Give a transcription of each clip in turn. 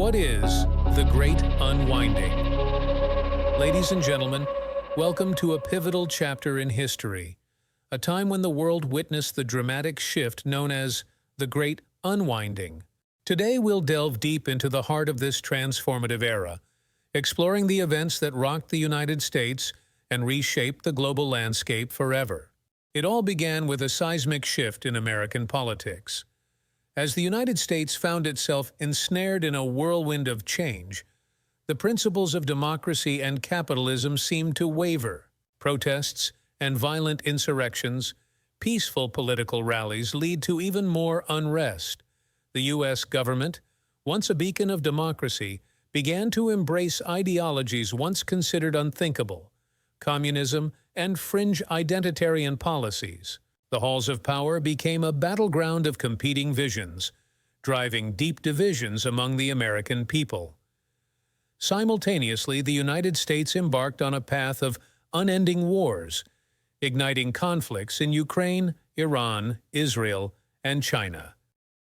What is the Great Unwinding? Ladies and gentlemen, welcome to a pivotal chapter in history, a time when the world witnessed the dramatic shift known as the Great Unwinding. Today we'll delve deep into the heart of this transformative era, exploring the events that rocked the United States and reshaped the global landscape forever. It all began with a seismic shift in American politics. As the United States found itself ensnared in a whirlwind of change, the principles of democracy and capitalism seemed to waver. Protests and violent insurrections, peaceful political rallies lead to even more unrest. The U.S. government, once a beacon of democracy, began to embrace ideologies once considered unthinkable: communism and fringe identitarian policies. The halls of power became a battleground of competing visions, driving deep divisions among the American people. Simultaneously, the United States embarked on a path of unending wars, igniting conflicts in Ukraine, Iran, Israel, and China.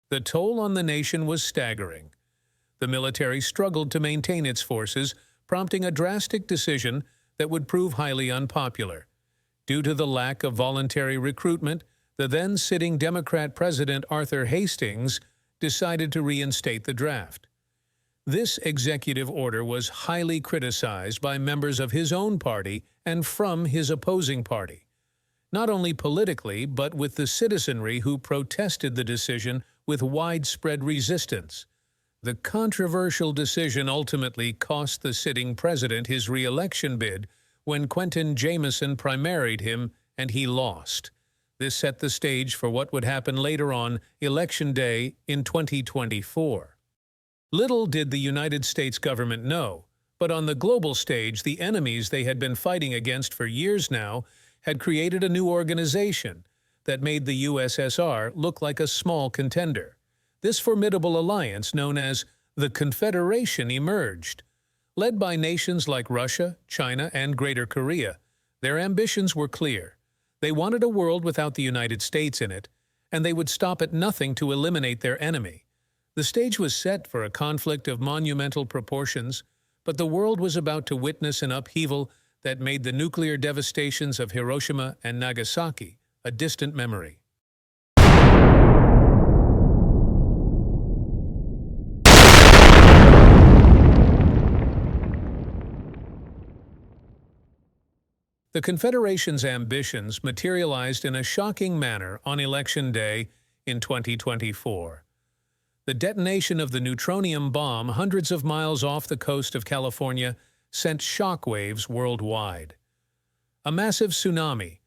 The toll on the nation was staggering. The military struggled to maintain its forces, prompting a drastic decision that would prove highly unpopular. Due to the lack of voluntary recruitment, the then-sitting Democrat President Arthur Hastings decided to reinstate the draft. This executive order was highly criticized by members of his own party and from his opposing party, not only politically but with the citizenry who protested the decision with widespread resistance. The controversial decision ultimately cost the sitting president his re-election bid when Quentin Jamison primaried him and he lost. This set the stage for what would happen later on Election Day in 2024. Little did the United States government know, but on the global stage, the enemies they had been fighting against for years now had created a new organization that made the USSR look like a small contender. This formidable alliance, known as the Confederation, emerged. Led by nations like Russia, China, and Greater Korea, their ambitions were clear. They wanted a world without the United States in it, and they would stop at nothing to eliminate their enemy. The stage was set for a conflict of monumental proportions, but the world was about to witness an upheaval that made the nuclear devastations of Hiroshima and Nagasaki a distant memory. The Confederation's ambitions materialized in a shocking manner on Election Day in 2024. The detonation of the neutronium bomb hundreds of miles off the coast of California sent shockwaves worldwide. A massive tsunami,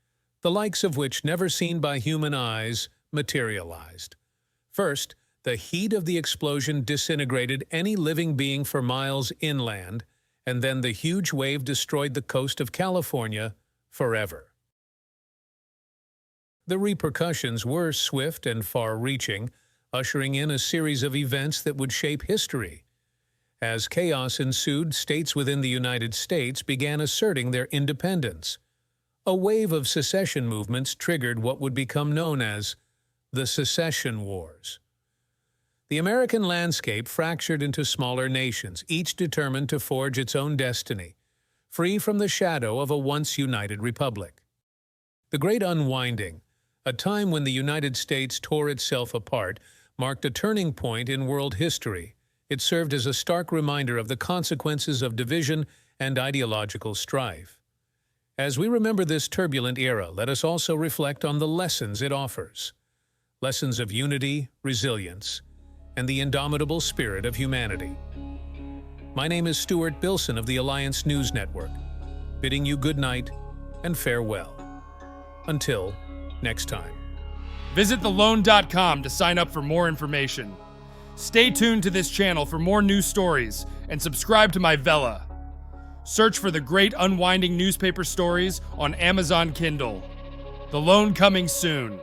the likes of which never seen by human eyes, materialized. First, the heat of the explosion disintegrated any living being for miles inland, and then the huge wave destroyed the coast of California forever. The repercussions were swift and far-reaching, ushering in a series of events that would shape history. As chaos ensued, states within the United States began asserting their independence. A wave of secession movements triggered what would become known as the Secession Wars. The American landscape fractured into smaller nations, each determined to forge its own destiny, free from the shadow of a once united republic. The Great Unwinding, a time when the United States tore itself apart, marked a turning point in world history. It served as a stark reminder of the consequences of division and ideological strife. As we remember this turbulent era, let us also reflect on the lessons it offers. Lessons of unity, resilience, and the indomitable spirit of humanity. My name is Stuart Bilson of the Alliance News Network, bidding you good night and farewell. Until next time. Visit thelone.com to sign up for more information. Stay tuned to this channel for more news stories and subscribe to my Vella. Search for The Great Unwinding newspaper stories on Amazon Kindle. The Lone coming soon.